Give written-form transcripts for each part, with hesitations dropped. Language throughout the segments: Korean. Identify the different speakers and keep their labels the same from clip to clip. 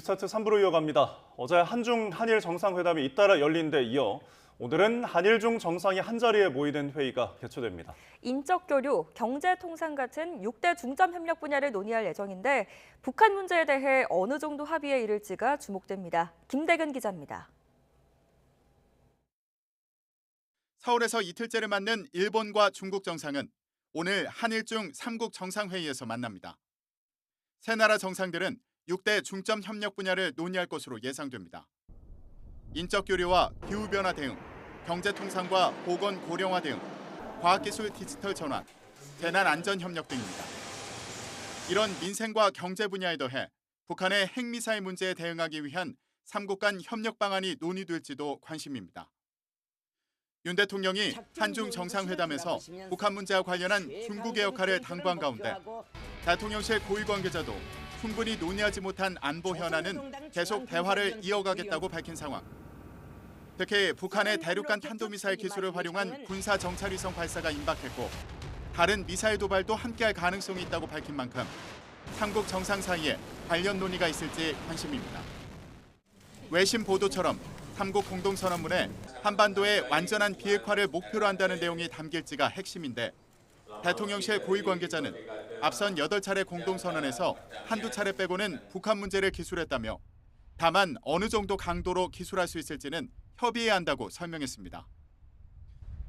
Speaker 1: 뉴스타트 3부로 이어갑니다. 어제 한중 한일 정상회담이 잇따라 열린 데 이어 오늘은 한일중 정상이 한자리에 모이는 회의가 개최됩니다.
Speaker 2: 인적 교류, 경제 통상 같은 6대 중점 협력 분야를 논의할 예정인데 북한 문제에 대해 어느 정도 합의에 이를지가 주목됩니다. 김대근 기자입니다.
Speaker 3: 서울에서 이틀째를 맞는 일본과 중국 정상은 오늘 한일중 3국 정상회의에서 만납니다. 세 나라 정상들은 6대 중점 협력 분야를 논의할 것으로 예상됩니다. 인적 교류와 기후변화 대응, 경제 통상과 보건 고령화 대응, 과학기술 디지털 전환, 재난 안전 협력 등입니다. 이런 민생과 경제 분야에 더해 북한의 핵미사일 문제에 대응하기 위한 3국 간 협력 방안이 논의될지도 관심입니다. 윤 대통령이 한중 정상회담에서 북한 문제와 관련한 중국의 역할을 당부한 가운데 대통령실 고위 관계자도 충분히 논의하지 못한 안보 현안은 계속 대화를 이어가겠다고 밝힌 상황. 특히 북한의 대륙간 탄도미사일 기술을 활용한 군사 정찰위성 발사가 임박했고 다른 미사일 도발도 함께할 가능성이 있다고 밝힌 만큼 3국 정상 사이에 관련 논의가 있을지 관심입니다. 외신 보도처럼 3국 공동선언문에 한반도의 완전한 비핵화를 목표로 한다는 내용이 담길지가 핵심인데 대통령실 고위 관계자는 앞선 8차례 공동선언에서 한두 차례 빼고는 북한 문제를 기술했다며 다만 어느 정도 강도로 기술할 수 있을지는 협의해야 한다고 설명했습니다.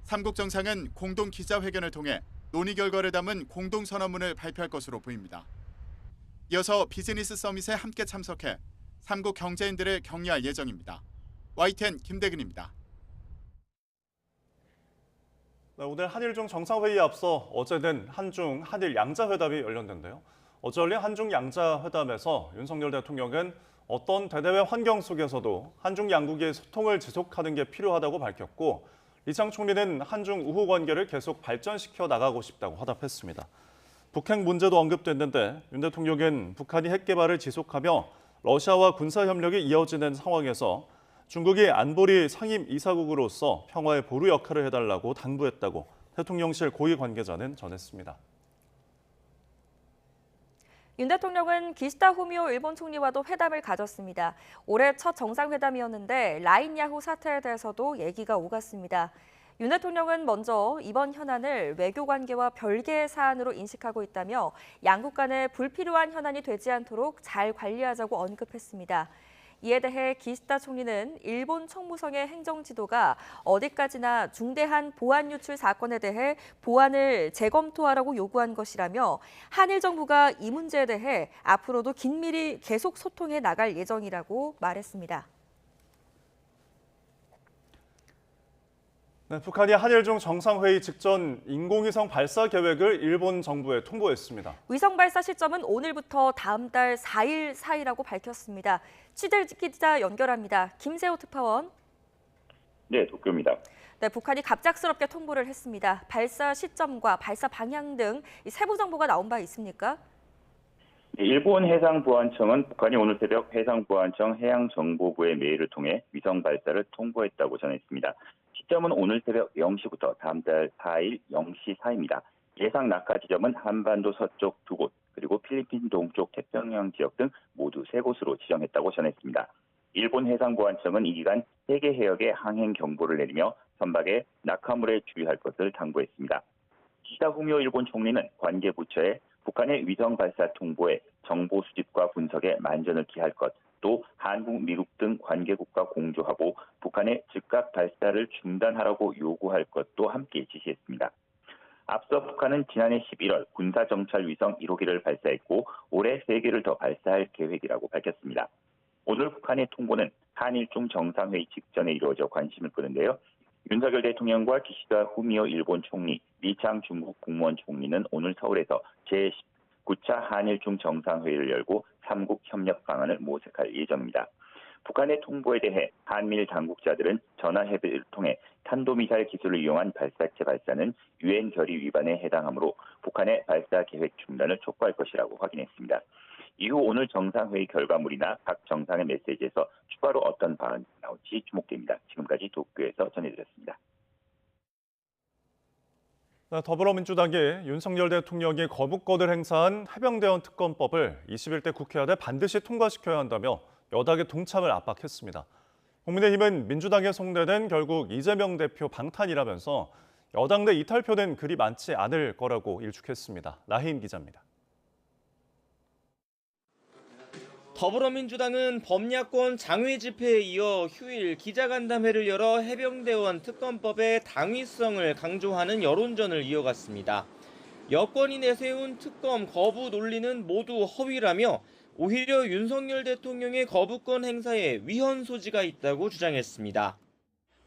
Speaker 3: 3국 정상은 공동 기자회견을 통해 논의 결과를 담은 공동선언문을 발표할 것으로 보입니다. 이어서 비즈니스 서밋에 함께 참석해 3국 경제인들을 격려할 예정입니다. YTN 김대근입니다.
Speaker 1: 오늘 한일중 정상회의에 앞서 어제는 한중 한일 양자회담이 열렸는데요. 어제 열린 한중 양자회담에서 윤석열 대통령은 어떤 대내외 환경 속에서도 한중 양국의 소통을 지속하는 게 필요하다고 밝혔고 리창 총리는 한중 우호 관계를 계속 발전시켜 나가고 싶다고 화답했습니다. 북핵 문제도 언급됐는데 윤 대통령은 북한이 핵 개발을 지속하며 러시아와 군사 협력이 이어지는 상황에서 중국이 안보리 상임 이사국으로서 평화의 보루 역할을 해달라고 당부했다고 대통령실 고위 관계자는 전했습니다.
Speaker 2: 윤 대통령은 기시다 후미오 일본 총리와도 회담을 가졌습니다. 올해 첫 정상회담이었는데 라인 야후 사태에 대해서도 얘기가 오갔습니다. 윤 대통령은 먼저 이번 현안을 외교 관계와 별개의 사안으로 인식하고 있다며 양국 간에 불필요한 현안이 되지 않도록 잘 관리하자고 언급했습니다. 이에 대해 기시다 총리는 일본 총무성의 행정지도가 어디까지나 중대한 보안 유출 사건에 대해 보안을 재검토하라고 요구한 것이라며 한일 정부가 이 문제에 대해 앞으로도 긴밀히 계속 소통해 나갈 예정이라고 말했습니다.
Speaker 1: 네, 북한이 한일중 정상회의 직전 인공위성 발사 계획을 일본 정부에 통보했습니다.
Speaker 2: 위성 발사 시점은 오늘부터 다음 달 4일 사이라고 밝혔습니다. 취재 기자 연결합니다. 김세호 특파원.
Speaker 4: 네, 도쿄입니다.
Speaker 2: 네, 북한이 갑작스럽게 통보를 했습니다. 발사 시점과 발사 방향 등 세부 정보가 나온 바 있습니까?
Speaker 4: 일본 해상보안청은 북한이 오늘 새벽 해상보안청 해양정보부의 메일을 통해 위성 발사를 통보했다고 전했습니다. 시점은 오늘 새벽 0시부터 다음 달 4일 0시 사이입니다. 예상 낙하 지점은 한반도 서쪽 2곳, 그리고 필리핀 동쪽 태평양 지역 등 모두 3곳으로 지정했다고 전했습니다. 일본 해상보안청은 이 기간 세계 해역에 항행 경보를 내리며 선박에 낙하물에 주의할 것을 당부했습니다. 기시다 후미오 일본 총리는 관계 부처에 북한의 위성 발사 통보에 정보 수집과 분석에 만전을 기할 것, 또 한국, 미국 등 관계국과 공조하고 북한의 즉각 발사를 중단하라고 요구할 것도 함께 지시했습니다. 앞서 북한은 지난해 11월 군사정찰 위성 1호기를 발사했고 올해 3개를 더 발사할 계획이라고 밝혔습니다. 오늘 북한의 통보는 한일중 정상회의 직전에 이루어져 관심을 끄는데요. 윤석열 대통령과 기시다 후미오 일본 총리, 리창 중국 국무원 총리는 오늘 서울에서 제19차 한일중 정상회의를 열고 3국 협력 방안을 모색할 예정입니다. 북한의 통보에 대해 한미일 당국자들은 전화협의를 통해 탄도미사일 기술을 이용한 발사체 발사는 유엔 결의 위반에 해당하므로 북한의 발사 계획 중단을 촉구할 것이라고 확인했습니다. 이후 오늘 정상회의 결과물이나 각 정상의 메시지에서 추가로 어떤 방안이 나올지 주목됩니다. 지금까지 도쿄에서 전해드렸습니다.
Speaker 1: 더불어민주당이 윤석열 대통령이 거부권을 행사한 해병대원 특검법을 21대 국회안에 반드시 통과시켜야 한다며 여당의 동참을 압박했습니다. 국민의힘은 민주당에 속내된 결국 이재명 대표 방탄이라면서 여당 내 이탈표는 그리 많지 않을 거라고 일축했습니다. 라힌 기자입니다.
Speaker 5: 더불어민주당은 범야권 장외 집회에 이어 휴일 기자간담회를 열어 해병대원 특검법의 당위성을 강조하는 여론전을 이어갔습니다. 여권이 내세운 특검 거부 논리는 모두 허위라며 오히려 윤석열 대통령의 거부권 행사에 위헌 소지가 있다고 주장했습니다.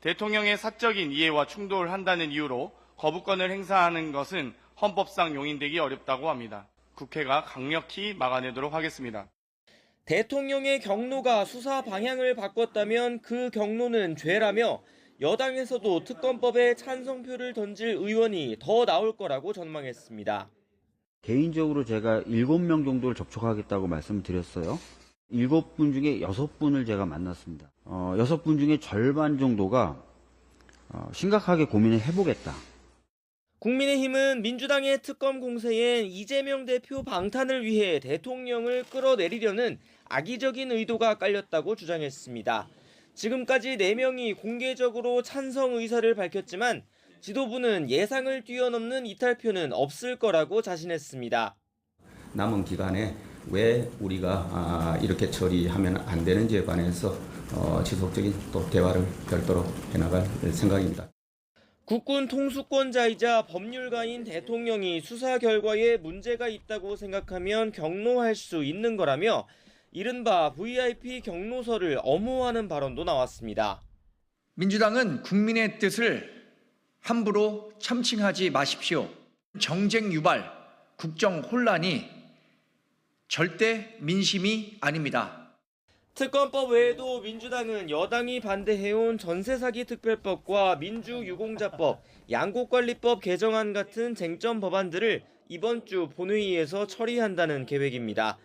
Speaker 6: 대통령의 사적인 이해와 충돌한다는 이유로 거부권을 행사하는 것은 헌법상 용인되기 어렵다고 합니다. 국회가 강력히 막아내도록 하겠습니다.
Speaker 5: 대통령의 경로가 수사 방향을 바꿨다면 그 경로는 죄라며 여당에서도 특검법에 찬성표를 던질 의원이 더 나올 거라고 전망했습니다.
Speaker 7: 개인적으로 제가 7명 정도를 접촉하겠다고 말씀드렸어요. 7분 중에 6분을 제가 만났습니다. 6분 중에 절반 정도가 심각하게 고민을 해보겠다.
Speaker 5: 국민의힘은 민주당의 특검 공세엔 이재명 대표 방탄을 위해 대통령을 끌어내리려는 악의적인 의도가 깔렸다고 주장했습니다. 지금까지 4명이 공개적으로 찬성 의사를 밝혔지만 지도부는 예상을 뛰어넘는 이탈표는 없을 거라고 자신했습니다.
Speaker 8: 남은 기간에 왜 우리가 이렇게 처리하면 안 되는지에 관해서 지속적인 또 대화를 별도로 해나갈 생각입니다.
Speaker 5: 국군 통수권자이자 법률가인 대통령이 수사 결과에 문제가 있다고 생각하면 경로할 수 있는 거라며 이른바 VIP 경로서를 엄호하는 발언도 나왔습니다.
Speaker 9: 민주당은 국민의 뜻을 함부로 참칭하지 마십시오. 정쟁 유발, 국정 혼란이 절대 민심이 아닙니다.
Speaker 5: 특검법 외에도 민주당은 여당이 반대해온 전세사기 특별법과 민주유공자법, 양곡관리법 개정안 같은 쟁점 법안들을 이번 주 본회의에서 처리한다는 계획입니다.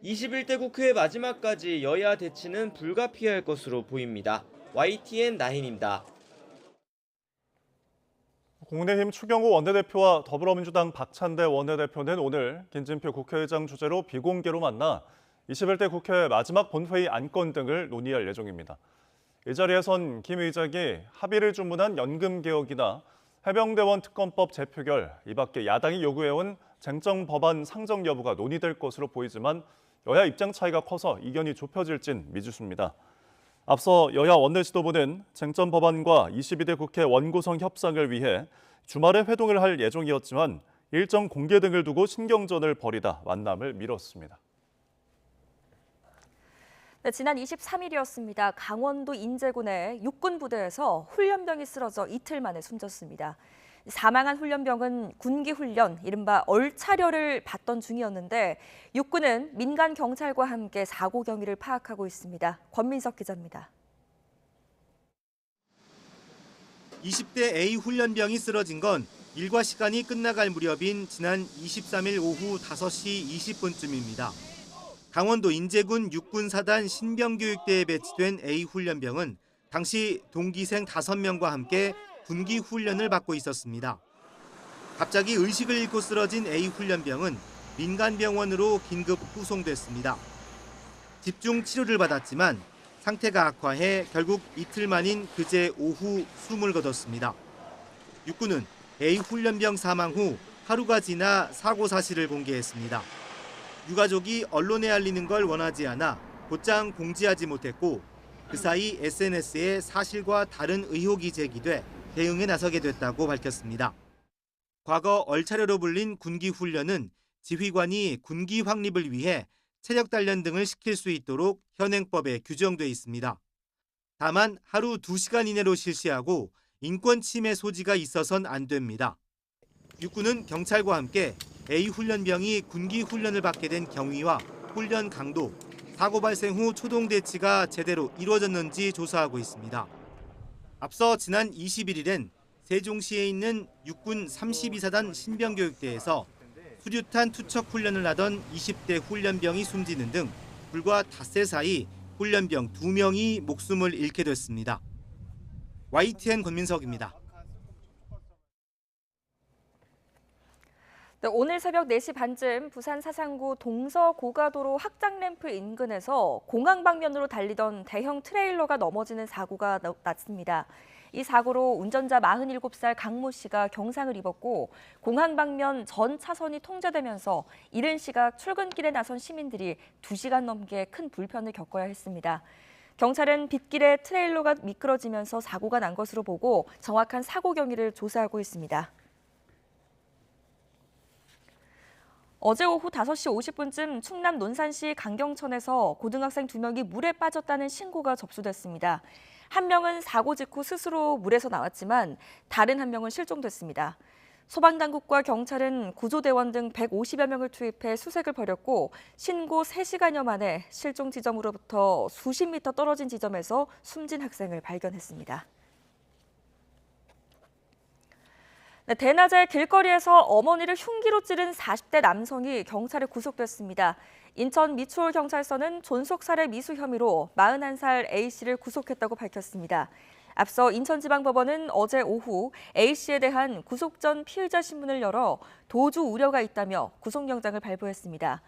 Speaker 5: 21대 국회 마지막까지 여야 대치는 불가피할 것으로 보입니다. YTN 나힌입니다.
Speaker 1: 국민의힘 추경호 원내대표와 더불어민주당 박찬대 원내대표는 오늘 김진표 국회의장 주재로 비공개로 만나 21대 국회 마지막 본회의 안건 등을 논의할 예정입니다. 이 자리에선 김 의장이 합의를 주문한 연금개혁이나 해병대원 특검법 재표결, 이 밖에 야당이 요구해온 쟁점 법안 상정 여부가 논의될 것으로 보이지만 여야 입장 차이가 커서 이견이 좁혀질진 미지수입니다. 앞서 여야 원내 지도부는 쟁점 법안과 22대 국회 원구성 협상을 위해 주말에 회동을 할 예정이었지만 일정 공개 등을 두고 신경전을 벌이다 만남을 미뤘습니다.
Speaker 2: 네, 지난 23일이었습니다. 강원도 인제군의 육군 부대에서 훈련병이 쓰러져 이틀 만에 숨졌습니다. 사망한 훈련병은 군기 훈련, 이른바 얼차려를 받던 중이었는데 육군은 민간 경찰과 함께 사고 경위를 파악하고 있습니다. 권민석 기자입니다.
Speaker 10: 20대 A 훈련병이 쓰러진 건 일과 시간이 끝나갈 무렵인 지난 23일 오후 5시 20분쯤입니다. 강원도 인제군 육군사단 신병교육대에 배치된 A 훈련병은 당시 동기생 5명과 함께 군기 훈련을 받고 있었습니다. 갑자기 의식을 잃고 쓰러진 A 훈련병은 민간병원으로 긴급 후송됐습니다. 집중 치료를 받았지만 상태가 악화해 결국 이틀 만인 그제 오후 숨을 거뒀습니다. 육군은 A 훈련병 사망 후 하루가 지나 사고 사실을 공개했습니다. 유가족이 언론에 알리는 걸 원하지 않아 곧장 공지하지 못했고 그 사이 SNS에 사실과 다른 의혹이 제기돼 대응에 나서게 됐다고 밝혔습니다. 과거 얼차려로 불린 군기 훈련은 지휘관이 군기 확립을 위해 체력 단련 등을 시킬 수 있도록 현행법에 규정돼 있습니다. 다만 하루 2시간 이내로 실시하고 인권 침해 소지가 있어선 안 됩니다. 육군은 경찰과 함께 A 훈련병이 군기 훈련을 받게 된 경위와 훈련 강도, 사고 발생 후 초동 대치가 제대로 이루어졌는지 조사하고 있습니다. 앞서 지난 21일엔 세종시에 있는 육군 32사단 신병교육대에서 수류탄 투척 훈련을 하던 20대 훈련병이 숨지는 등 불과 닷새 사이 훈련병 2명이 목숨을 잃게 됐습니다. YTN 권민석입니다.
Speaker 2: 네, 오늘 새벽 4시 반쯤 부산 사상구 동서고가도로 확장램프 인근에서 공항 방면으로 달리던 대형 트레일러가 넘어지는 사고가 났습니다. 이 사고로 운전자 47살 강모 씨가 경상을 입었고 공항 방면 전 차선이 통제되면서 이른 시각 출근길에 나선 시민들이 2시간 넘게 큰 불편을 겪어야 했습니다. 경찰은 빗길에 트레일러가 미끄러지면서 사고가 난 것으로 보고 정확한 사고 경위를 조사하고 있습니다. 어제 오후 5시 50분쯤 충남 논산시 강경천에서 고등학생 2명이 물에 빠졌다는 신고가 접수됐습니다. 한 명은 사고 직후 스스로 물에서 나왔지만 다른 한 명은 실종됐습니다. 소방당국과 경찰은 구조대원 등 150여 명을 투입해 수색을 벌였고 신고 3시간여 만에 실종 지점으로부터 수십 미터 떨어진 지점에서 숨진 학생을 발견했습니다. 네, 대낮에 길거리에서 어머니를 흉기로 찌른 40대 남성이 경찰에 구속됐습니다. 인천 미추홀경찰서는 존속살해 미수 혐의로 41살 A씨를 구속했다고 밝혔습니다. 앞서 인천지방법원은 어제 오후 A씨에 대한 구속 전 피의자 신문을 열어 도주 우려가 있다며 구속영장을 발부했습니다.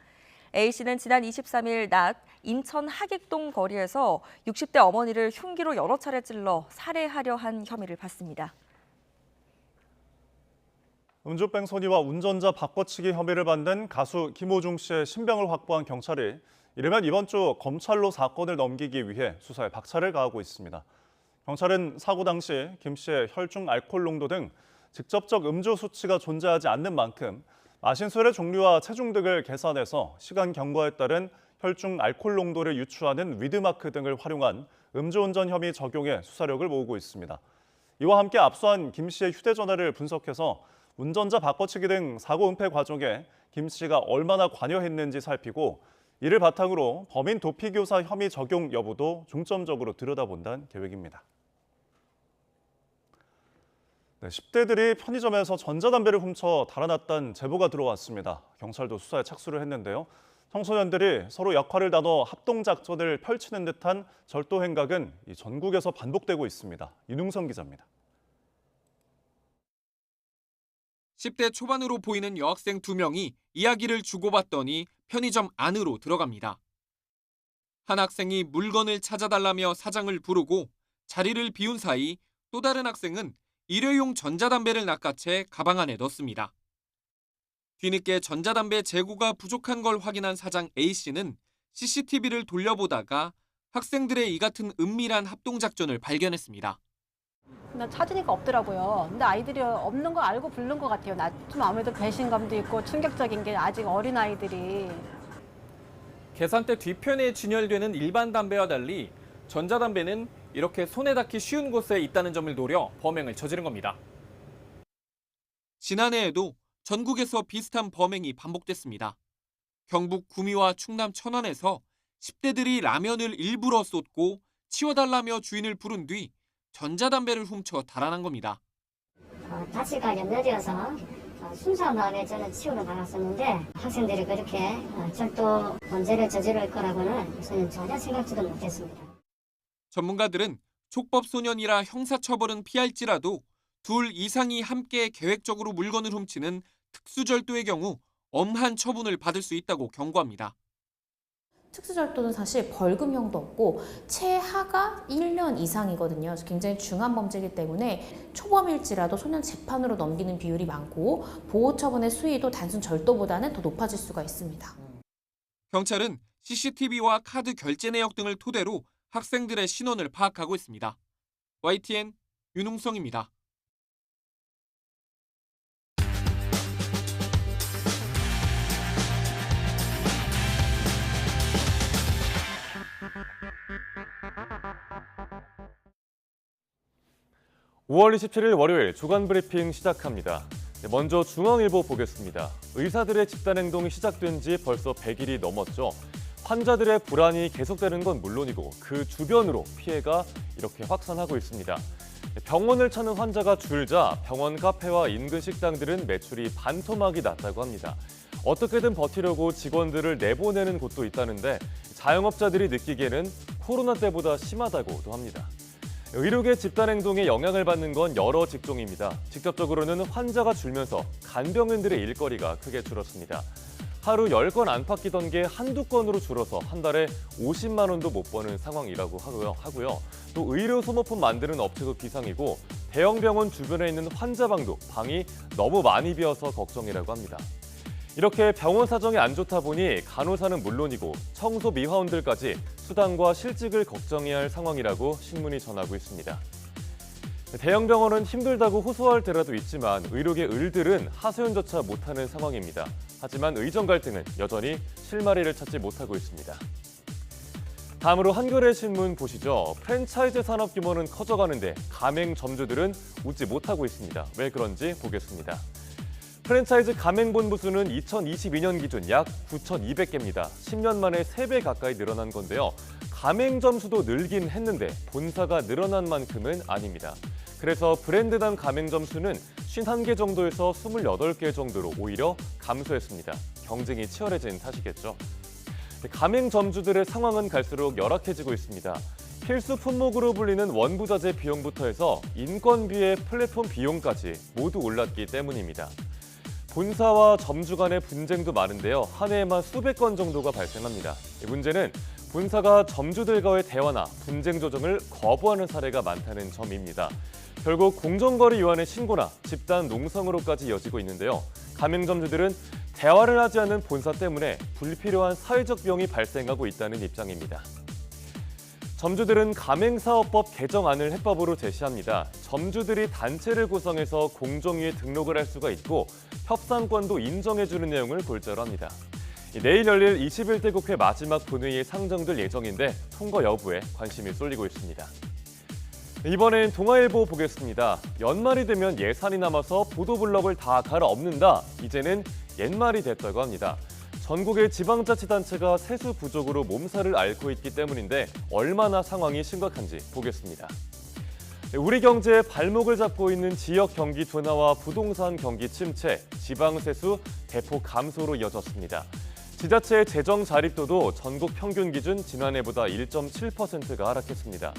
Speaker 2: A씨는 지난 23일 낮 인천 하객동 거리에서 60대 어머니를 흉기로 여러 차례 찔러 살해하려 한 혐의를 받습니다.
Speaker 1: 음주병소니와 운전자 바꿔치기 혐의를 받는 가수 김호중 씨의 신병을 확보한 경찰이 이르면 이번 주 검찰로 사건을 넘기기 위해 수사에 박차를 가하고 있습니다. 경찰은 사고 당시 김 씨의 혈중 알코올 농도 등 직접적 음주 수치가 존재하지 않는 만큼 마신 술의 종류와 체중 등을 계산해서 시간 경과에 따른 혈중 알코올 농도를 유추하는 위드마크 등을 활용한 음주운전 혐의 적용에 수사력을 모으고 있습니다. 이와 함께 압수한 김 씨의 휴대전화를 분석해서 운전자 바꿔치기 등 사고 은폐 과정에 김 씨가 얼마나 관여했는지 살피고 이를 바탕으로 범인 도피교사 혐의 적용 여부도 중점적으로 들여다본다는 계획입니다. 네, 10대들이 편의점에서 전자담배를 훔쳐 달아났다는 제보가 들어왔습니다. 경찰도 수사에 착수를 했는데요. 청소년들이 서로 역할을 나눠 합동작전을 펼치는 듯한 절도 행각은 전국에서 반복되고 있습니다. 윤웅선 기자입니다.
Speaker 11: 10대 초반으로 보이는 여학생 2명이 이야기를 주고받더니 편의점 안으로 들어갑니다. 한 학생이 물건을 찾아달라며 사장을 부르고 자리를 비운 사이 또 다른 학생은 일회용 전자담배를 낚아채 가방 안에 넣습니다. 뒤늦게 전자담배 재고가 부족한 걸 확인한 사장 A씨는 CCTV를 돌려보다가 학생들의 이 같은 은밀한 합동작전을 발견했습니다.
Speaker 12: 나 찾으니까 없더라고요. 근데 아이들이 없는 거 알고 부른 것 같아요. 나 좀 아무래도 배신감도 있고 충격적인 게 아직 어린 아이들이.
Speaker 13: 계산대 뒤편에 진열되는 일반 담배와 달리 전자담배는 이렇게 손에 닿기 쉬운 곳에 있다는 점을 노려 범행을 저지른 겁니다.
Speaker 11: 지난해에도 전국에서 비슷한 범행이 반복됐습니다. 경북 구미와 충남 천안에서 10대들이 라면을 일부러 쏟고 치워달라며 주인을 부른 뒤 전자담배를 훔쳐 달아난 겁니다.
Speaker 14: 다칠까 염려되어서 순수한 마음에 저는 치우러 나갔었는데 학생들이 그렇게 절도 범죄를 저지를 거라고는 저는 전혀 생각지도 못했습니다.
Speaker 11: 전문가들은 촉법소년이라 형사처벌은 피할지라도 둘 이상이 함께 계획적으로 물건을 훔치는 특수절도의 경우 엄한 처분을 받을 수 있다고 경고합니다.
Speaker 15: 특수절도는 사실 벌금형도 없고 최하가 1년 이상이거든요. 그래서 굉장히 중한 범죄이기 때문에 초범일지라도 소년 재판으로 넘기는 비율이 많고 보호처분의 수위도 단순 절도보다는 더 높아질 수가 있습니다.
Speaker 11: 경찰은 CCTV와 카드 결제 내역 등을 토대로 학생들의 신원을 파악하고 있습니다. YTN 윤웅성입니다.
Speaker 16: (5월 27일) 월요일 주간 브리핑 시작합니다. 먼저 중앙일보 보겠습니다. 의사들의 집단 행동이 시작된 지 벌써 100일이 넘었죠. 환자들의 불안이 계속되는 건 물론이고 그 주변으로 피해가 이렇게 확산하고 있습니다. 병원을 찾는 환자가 줄자 병원 카페와 인근 식당들은 매출이 반토막이 났다고 합니다. 어떻게든 버티려고 직원들을 내보내는 곳도 있다는데 자영업자들이 느끼기에는 코로나 때보다 심하다고도 합니다. 의료계 집단 행동에 영향을 받는 건 여러 직종입니다. 직접적으로는 환자가 줄면서 간병인들의 일거리가 크게 줄었습니다. 하루 10건 안팎이던 게 한두 건으로 줄어서 한 달에 50만 원도 못 버는 상황이라고 하고요. 또 의료 소모품 만드는 업체도 비상이고 대형 병원 주변에 있는 환자방도 방이 너무 많이 비어서 걱정이라고 합니다. 이렇게 병원 사정이 안 좋다 보니 간호사는 물론이고 청소 미화원들까지 수당과 실직을 걱정해야 할 상황이라고 신문이 전하고 있습니다. 대형 병원은 힘들다고 호소할 때라도 있지만 의료계 을들은 하소연조차 못하는 상황입니다. 하지만 의정 갈등은 여전히 실마리를 찾지 못하고 있습니다. 다음으로 한겨레 신문 보시죠. 프랜차이즈 산업 규모는 커져가는데 가맹점주들은 웃지 못하고 있습니다. 왜 그런지 보겠습니다. 프랜차이즈 가맹본부 수는 2022년 기준 약 9,200개입니다. 10년 만에 3배 가까이 늘어난 건데요. 가맹점 수도 늘긴 했는데 본사가 늘어난 만큼은 아닙니다. 그래서 브랜드당 가맹점 수는 51개 정도에서 28개 정도로 오히려 감소했습니다. 경쟁이 치열해진 탓이겠죠. 가맹점주들의 상황은 갈수록 열악해지고 있습니다. 필수 품목으로 불리는 원부자재 비용부터 해서 인건비의 플랫폼 비용까지 모두 올랐기 때문입니다. 본사와 점주 간의 분쟁도 많은데요. 한 해에만 수백 건 정도가 발생합니다. 문제는 본사가 점주들과의 대화나 분쟁 조정을 거부하는 사례가 많다는 점입니다. 결국 공정거래 위반의 신고나 집단 농성으로까지 이어지고 있는데요. 가맹점주들은 대화를 하지 않는 본사 때문에 불필요한 사회적 비용이 발생하고 있다는 입장입니다. 점주들은 가맹사업법 개정안을 해법으로 제시합니다. 점주들이 단체를 구성해서 공정위에 등록을 할 수가 있고 협상권도 인정해주는 내용을 골자로 합니다. 내일 열릴 21대 국회 마지막 본회의에 상정될 예정인데 통과 여부에 관심이 쏠리고 있습니다. 이번엔 동아일보 보겠습니다. 연말이 되면 예산이 남아서 보도블럭을 다 갈아엎는다. 이제는 옛말이 됐다고 합니다. 전국의 지방자치단체가 세수 부족으로 몸살을 앓고 있기 때문인데 얼마나 상황이 심각한지 보겠습니다. 우리 경제의 발목을 잡고 있는 지역 경기 둔화와 부동산 경기 침체, 지방 세수 대폭 감소로 이어졌습니다. 지자체의 재정 자립도도 전국 평균 기준 지난해보다 1.7%가 하락했습니다.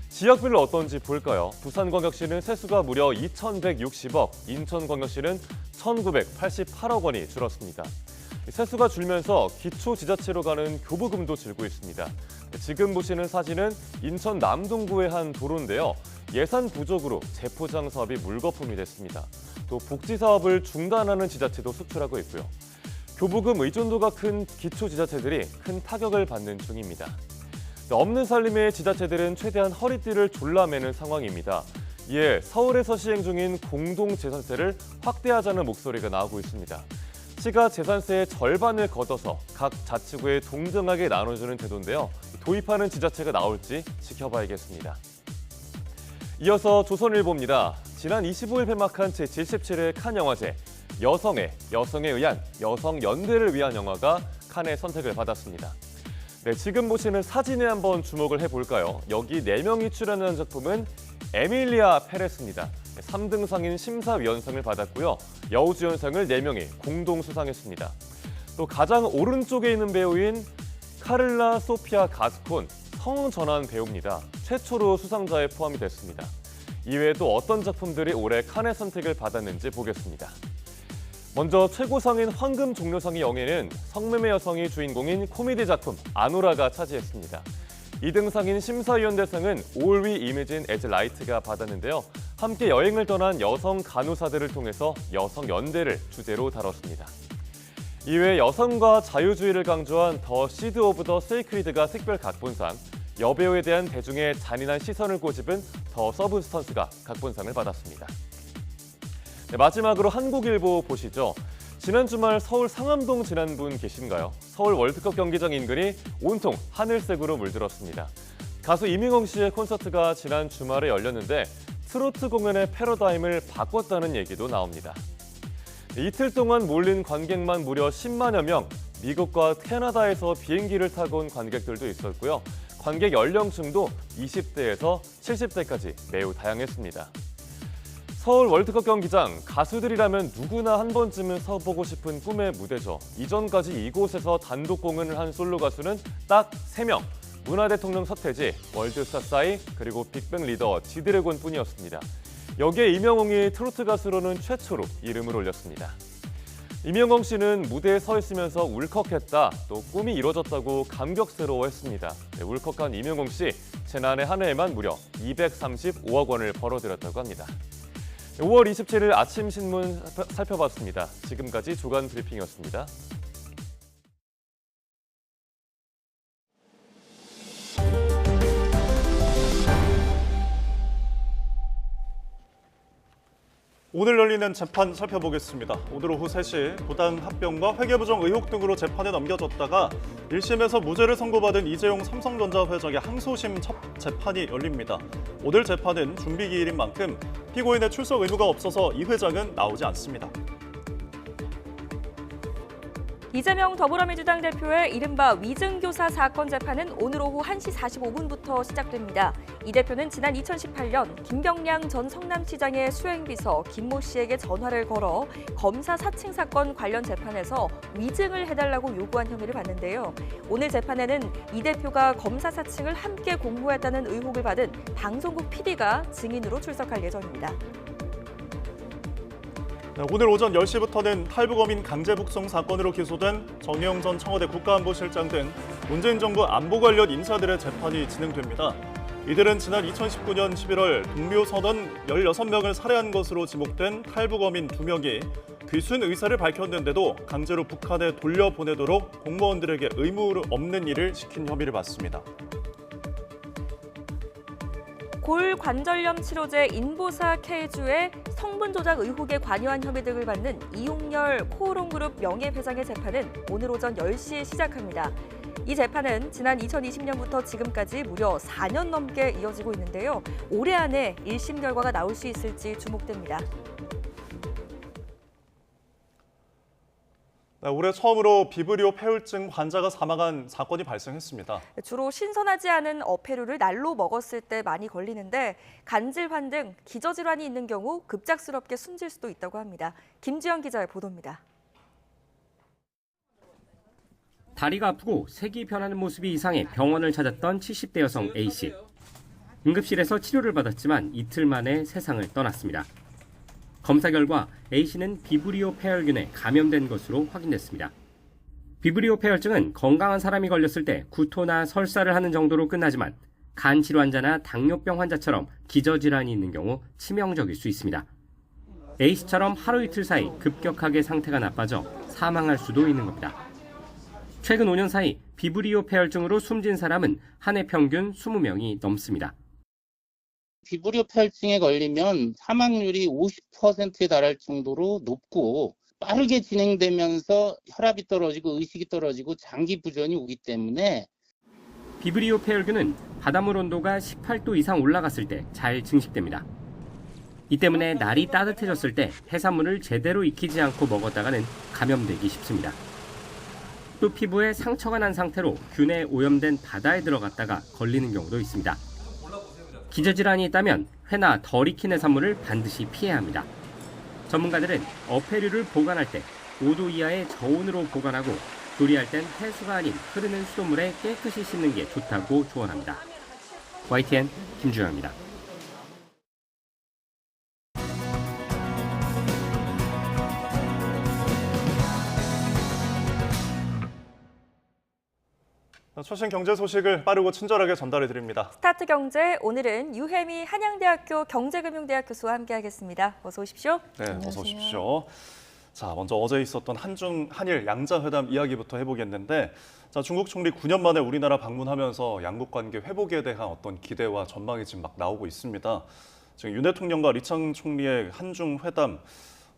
Speaker 16: 지역별로 어떤지 볼까요? 부산광역시는 세수가 무려 2,160억, 인천광역시는 1,988억 원이 줄었습니다. 세수가 줄면서 기초지자체로 가는 교부금도 줄고 있습니다. 지금 보시는 사진은 인천 남동구의 한 도로인데요. 예산 부족으로 재포장 사업이 물거품이 됐습니다. 또 복지 사업을 중단하는 지자체도 속출하고 있고요. 교부금 의존도가 큰 기초지자체들이 큰 타격을 받는 중입니다. 없는 살림의 지자체들은 최대한 허리띠를 졸라매는 상황입니다. 이에 서울에서 시행 중인 공동재산세를 확대하자는 목소리가 나오고 있습니다. 시가 재산세의 절반을 걷어서 각 자치구에 동등하게 나눠주는 제도인데요. 도입하는 지자체가 나올지 지켜봐야겠습니다. 이어서 조선일보입니다. 지난 25일 폐막한 제77회 칸 영화제 여성에 의한 여성연대를 위한 영화가 칸의 선택을 받았습니다. 네, 지금 보시는 사진에 한번 주목을 해볼까요? 여기 4명이 출연하는 작품은 에밀리아 페레스입니다. 3등상인 심사위원상을 받았고요. 여우주연상을 4명이 공동 수상했습니다. 또 가장 오른쪽에 있는 배우인 카를라 소피아 가스콘, 성전환 배우입니다. 최초로 수상자에 포함이 됐습니다. 이외에 또 어떤 작품들이 올해 칸의 선택을 받았는지 보겠습니다. 먼저 최고상인 황금 종려상의 영예는 성매매 여성이 주인공인 코미디 작품 아노라가 차지했습니다. 2등상인 심사위원대상은 All We Imagine as Light가 받았는데요. 함께 여행을 떠난 여성 간호사들을 통해서 여성 연대를 주제로 다뤘습니다. 이외에 여성과 자유주의를 강조한 더 시드 오브 더 세이크리드가 특별 각본상, 여배우에 대한 대중의 잔인한 시선을 꼬집은 더 서브스턴스가 각본상을 받았습니다. 네, 마지막으로 한국일보 보시죠. 지난 주말 서울 상암동 지난 분 계신가요? 서울 월드컵 경기장 인근이 온통 하늘색으로 물들었습니다. 가수 이민영 씨의 콘서트가 지난 주말에 열렸는데 트로트 공연의 패러다임을 바꿨다는 얘기도 나옵니다. 이틀 동안 몰린 관객만 무려 10만여 명, 미국과 캐나다에서 비행기를 타고 온 관객들도 있었고요. 관객 연령층도 20대에서 70대까지 매우 다양했습니다. 서울 월드컵 경기장, 가수들이라면 누구나 한 번쯤은 서보고 싶은 꿈의 무대죠. 이전까지 이곳에서 단독 공연을 한 솔로 가수는 딱 3명, 문화 대통령 서태지, 월드스타 싸이, 그리고 빅뱅 리더 지드래곤뿐이었습니다. 여기에 이명웅이 트로트 가수로는 최초로 이름을 올렸습니다. 이명웅 씨는 무대에 서 있으면서 울컥했다, 또 꿈이 이뤄졌다고 감격스러워했습니다. 울컥한 이명웅 씨, 지난해 한 해에만 무려 235억 원을 벌어들였다고 합니다. 5월 27일 아침 신문 살펴봤습니다. 지금까지 주간 브리핑이었습니다.
Speaker 1: 오늘 열리는 재판 살펴보겠습니다. 오늘 오후 3시 부당 합병과 회계부정 의혹 등으로 재판에 넘겨졌다가 1심에서 무죄를 선고받은 이재용 삼성전자 회장의 항소심 첫 재판이 열립니다. 오늘 재판은 준비기일인 만큼 피고인의 출석 의무가 없어서 이 회장은 나오지 않습니다.
Speaker 2: 이재명 더불어민주당 대표의 이른바 위증교사 사건 재판은 오늘 오후 1시 45분부터 시작됩니다. 이 대표는 지난 2018년 김병량 전 성남시장의 수행비서 김모 씨에게 전화를 걸어 검사 사칭 사건 관련 재판에서 위증을 해달라고 요구한 혐의를 받는데요. 오늘 재판에는 이 대표가 검사 사칭을 함께 공모했다는 의혹을 받은 방송국 PD가 증인으로 출석할 예정입니다.
Speaker 1: 오늘 오전 10시부터는 탈북어민 강제 북송 사건으로 기소된 정의용 전 청와대 국가안보실장 등 문재인 정부 안보 관련 인사들의 재판이 진행됩니다. 이들은 지난 2019년 11월 동묘 선원 16명을 살해한 것으로 지목된 탈북어민 2명이 귀순 의사를 밝혔는데도 강제로 북한에 돌려보내도록 공무원들에게 의무 없는 일을 시킨 혐의를 받습니다.
Speaker 2: 골관절염 치료제 인보사 K주의 성분 조작 의혹에 관여한 혐의 등을 받는 이용렬 코오롱그룹 명예회장의 재판은 오늘 오전 10시에 시작합니다. 이 재판은 지난 2020년부터 지금까지 무려 4년 넘게 이어지고 있는데요. 올해 안에 1심 결과가 나올 수 있을지 주목됩니다.
Speaker 1: 올해 처음으로 비브리오 폐혈증 환자가 사망한 사건이 발생했습니다.
Speaker 2: 주로 신선하지 않은 어패류를 날로 먹었을 때 많이 걸리는데 간질환 등 기저질환이 있는 경우 급작스럽게 숨질 수도 있다고 합니다. 김지영 기자의 보도입니다.
Speaker 17: 다리가 아프고 색이 변하는 모습이 이상해 병원을 찾았던 70대 여성 A씨. 응급실에서 치료를 받았지만 이틀 만에 세상을 떠났습니다. 검사 결과 A씨는 비브리오 폐혈균에 감염된 것으로 확인됐습니다. 비브리오 폐혈증은 건강한 사람이 걸렸을 때 구토나 설사를 하는 정도로 끝나지만 간 질환자나 당뇨병 환자처럼 기저질환이 있는 경우 치명적일 수 있습니다. A씨처럼 하루 이틀 사이 급격하게 상태가 나빠져 사망할 수도 있는 겁니다. 최근 5년 사이 비브리오 폐혈증으로 숨진 사람은 한 해 평균 20명이 넘습니다.
Speaker 18: 비브리오 폐혈증에 걸리면 사망률이 50%에 달할 정도로 높고 빠르게 진행되면서 혈압이 떨어지고 의식이 떨어지고 장기 부전이 오기 때문에
Speaker 17: 비브리오 폐혈균은 바닷물 온도가 18도 이상 올라갔을 때 잘 증식됩니다. 이 때문에 날이 따뜻해졌을 때 해산물을 제대로 익히지 않고 먹었다가는 감염되기 쉽습니다. 또 피부에 상처가 난 상태로 균에 오염된 바다에 들어갔다가 걸리는 경우도 있습니다. 기저질환이 있다면 회나 덜 익힌 해산물을 반드시 피해야 합니다. 전문가들은 어패류를 보관할 때 5도 이하의 저온으로 보관하고 조리할 땐 해수가 아닌 흐르는 수돗물에 깨끗이 씻는 게 좋다고 조언합니다. YTN 김주영입니다.
Speaker 1: 최신 경제 소식을 빠르고 친절하게 전달해 드립니다.
Speaker 2: 스타트 경제, 오늘은 유혜미 한양대학교 경제금융대학 교수와 함께하겠습니다. 어서 오십시오.
Speaker 1: 네, 어서 오십시오. 자, 먼저 어제 있었던 한일 양자회담 이야기부터 해보겠는데, 자, 중국 총리 9년 만에 우리나라 방문하면서 양국 관계 회복에 대한 어떤 기대와 전망이 지금 막 나오고 있습니다. 지금 윤 대통령과 리창 총리의 한중 회담,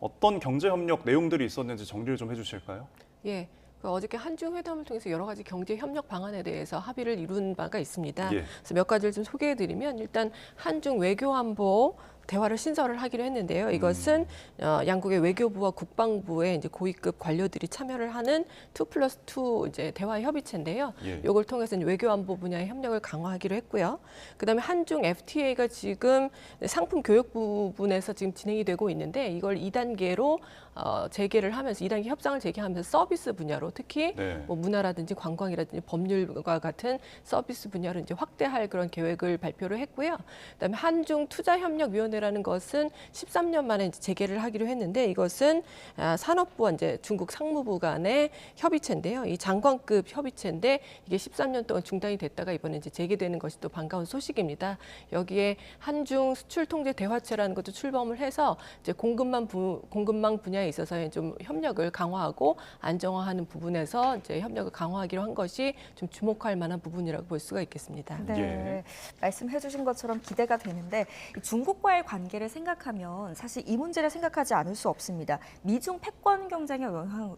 Speaker 1: 어떤 경제 협력 내용들이 있었는지 정리를 좀 해주실까요?
Speaker 19: 예. 어저께 한중 회담을 통해서 여러 가지 경제 협력 방안에 대해서 합의를 이룬 바가 있습니다.
Speaker 1: 예.
Speaker 19: 그래서 몇 가지를 좀 소개해드리면 일단 한중 외교 안보 대화를 신설을 하기로 했는데요. 이것은 양국의 외교부와 국방부의 이제 고위급 관료들이 참여를 하는 2+2 이제 대화 협의체인데요. 이걸 통해서 이제 외교안보 분야의 협력을 강화하기로 했고요. 그다음에 한중 FTA가 지금 상품 교육 부분에서 지금 진행이 되고 있는데 이걸 2단계로 재개를 하면서 2단계 협상을 재개하면서 서비스 분야로 특히 뭐 문화라든지 관광이라든지 법률과 같은 서비스 분야를 이제 확대할 그런 계획을 발표를 했고요. 그다음에 한중 투자협력위원회라는 것은 13년 만에 이제 재개를 하기로 했는데 이것은 산업부와 이제 중국 상무부 간의 협의체인데요. 이 장관급 협의체인데 이게 13년 동안 중단이 됐다가 이번에 이제 재개되는 것이 또 반가운 소식입니다. 여기에 한중 수출 통제 대화체라는 것도 출범을 해서 이제 공급망 분야에 있어서의 좀 협력을 강화하고 안정화하는 부분에서 이제 협력을 강화하기로 한 것이 좀 주목할 만한 부분이라고 볼 수가 있겠습니다.
Speaker 2: 네, 말씀해주신 것처럼 기대가 되는데 중국과의 관계를 생각하면 사실 이 문제를 생각하지 않을 수 없습니다. 미중 패권 경쟁의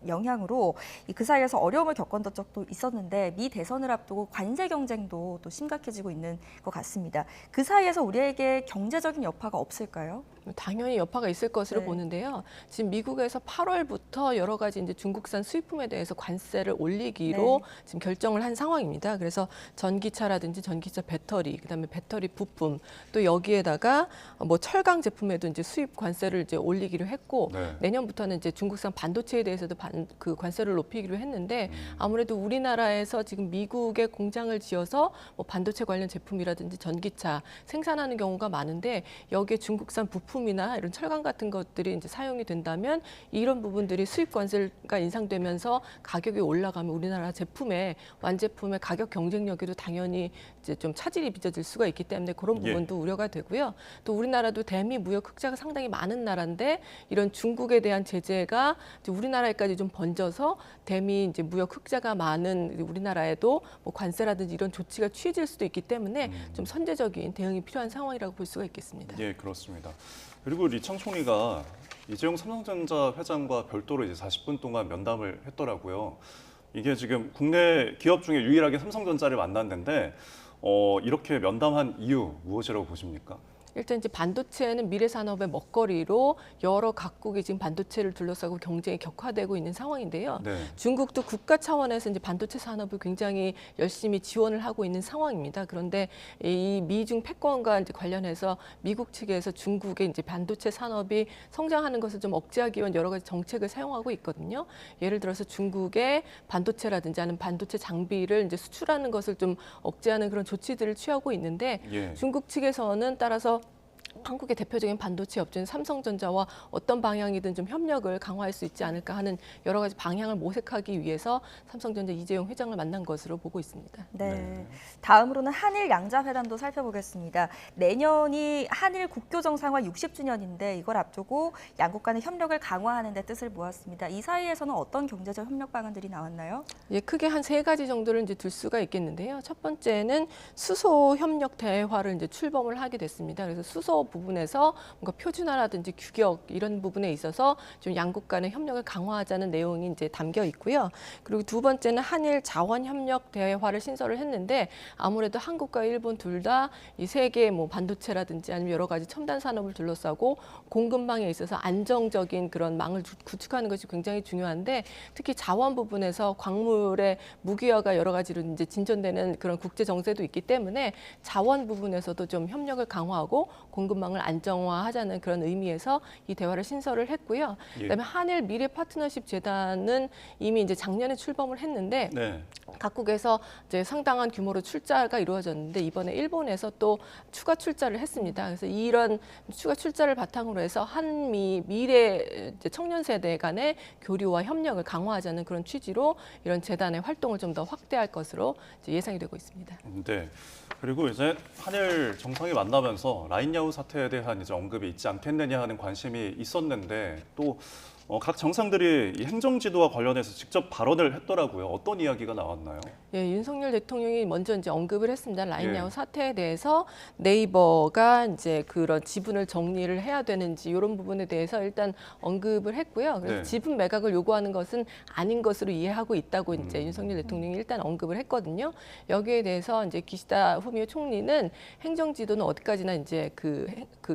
Speaker 2: 영향으로 그 사이에서 어려움을 겪었던 적도 있었는데 미 대선을 앞두고 관세 경쟁도 또 심각해지고 있는 것 같습니다. 그 사이에서 우리에게 경제적인 여파가 없을까요?
Speaker 19: 당연히 여파가 있을 것으로 보는데요. 지금 미국에서 8월부터 여러 가지 이제 중국산 수입품에 대해서 관세를 올리기로 지금 결정을 한 상황입니다. 그래서 전기차라든지 전기차 배터리, 그다음에 배터리 부품, 또 여기에다가 뭐 철강 제품에도 이제 수입 관세를 이제 올리기로 했고 내년부터는 이제 중국산 반도체에 대해서도 그 관세를 높이기로 했는데 아무래도 우리나라에서 지금 미국에 공장을 지어서 뭐 반도체 관련 제품이라든지 전기차 생산하는 경우가 많은데 여기에 중국산 부품이나 이런 철강 같은 것들이 이제 사용이 된다면 이런 부분들이 수입 관세가 인상되면서 가격이 올라가면 우리나라 제품의 완제품의 가격 경쟁력에도 당연히 이제 좀 차질이 빚어질 수가 있기 때문에 그런 부분도 우려가 되고요. 또 우리나라도 대미 무역 흑자가 상당히 많은 나라인데 이런 중국에 대한 제재가 이제 우리나라에까지 좀 번져서 대미 이제 무역 흑자가 많은 우리나라에도 뭐 관세라든지 이런 조치가 취해질 수도 있기 때문에 좀 선제적인 대응이 필요한 상황이라고 볼 수가 있겠습니다.
Speaker 1: 예, 그렇습니다. 그리고 리창 총리가 이재용 삼성전자 회장과 별도로 이제 40분 동안 면담을 했더라고요. 이게 지금 국내 기업 중에 유일하게 삼성전자를 만났는데 이렇게 면담한 이유 무엇이라고 보십니까?
Speaker 19: 일단 이제 반도체는 미래 산업의 먹거리로 여러 각국이 지금 반도체를 둘러싸고 경쟁이 격화되고 있는 상황인데요. 중국도 국가 차원에서 이제 반도체 산업을 굉장히 열심히 지원을 하고 있는 상황입니다. 그런데 이 미중 패권과 이제 관련해서 미국 측에서 중국의 이제 반도체 산업이 성장하는 것을 좀 억제하기 위한 여러 가지 정책을 사용하고 있거든요. 예를 들어서 중국의 반도체라든지 아니면 반도체 장비를 이제 수출하는 것을 좀 억제하는 그런 조치들을 취하고 있는데 중국 측에서는 따라서 한국의 대표적인 반도체 업체인 삼성전자와 어떤 방향이든 좀 협력을 강화할 수 있지 않을까 하는 여러 가지 방향을 모색하기 위해서 삼성전자 이재용 회장을 만난 것으로 보고 있습니다.
Speaker 2: 다음으로는 한일 양자회담도 살펴보겠습니다. 내년이 한일 국교 정상화 60주년인데 이걸 앞두고 양국 간의 협력을 강화하는 데 뜻을 모았습니다. 이 사이에서는 어떤 경제적 협력 방안들이 나왔나요?
Speaker 19: 예, 크게 한 3가지 정도를 이제 둘 수가 있겠는데요. 첫 번째는 수소 협력 대화를 이제 출범을 하게 됐습니다. 그래서 수소 부분에서 뭔가 표준화라든지 규격 이런 부분에 있어서 좀 양국 간의 협력을 강화하자는 내용이 이제 담겨 있고요. 그리고 두 번째는 한일 자원 협력 대화를 신설을 했는데 아무래도 한국과 일본 둘 다 이 세계 뭐 반도체라든지 아니면 여러 가지 첨단 산업을 둘러싸고 공급망에 있어서 안정적인 그런 망을 구축하는 것이 굉장히 중요한데 특히 자원 부분에서 광물의 무기화가 여러 가지로 이제 진전되는 그런 국제 정세도 있기 때문에 자원 부분에서도 좀 협력을 강화하고 공급망을 안정화하자는 그런 의미에서 이 대화를 신설을 했고요. 그다음에 한일 미래 파트너십 재단은 이미 이제 작년에 출범을 했는데 각국에서 이제 상당한 규모로 출자가 이루어졌는데 이번에 일본에서 또 추가 출자를 했습니다. 그래서 이런 추가 출자를 바탕으로 해서 한미 미래 청년 세대 간의 교류와 협력을 강화하자는 그런 취지로 이런 재단의 활동을 좀 더 확대할 것으로 이제 예상이 되고 있습니다.
Speaker 1: 네. 그리고 이제 한일 정상이 만나면서 라인야후 사태에 대한 이제 언급이 있지 않겠느냐 하는 관심이 있었는데 또 각 정상들이 이 행정지도와 관련해서 직접 발언을 했더라고요. 어떤 이야기가 나왔나요?
Speaker 19: 예, 윤석열 대통령이 먼저 이제 언급을 했습니다. 라인야후
Speaker 1: 예.
Speaker 19: 사태에 대해서 네이버가 이제 그런 지분을 정리를 해야 되는지 이런 부분에 대해서 일단 언급을 했고요. 그래서
Speaker 1: 네.
Speaker 19: 지분 매각을 요구하는 것은 아닌 것으로 이해하고 있다고 이제 윤석열 대통령이 일단 언급을 했거든요. 여기에 대해서 이제 기시다 후미오 총리는 행정지도는 어디까지나 이제 그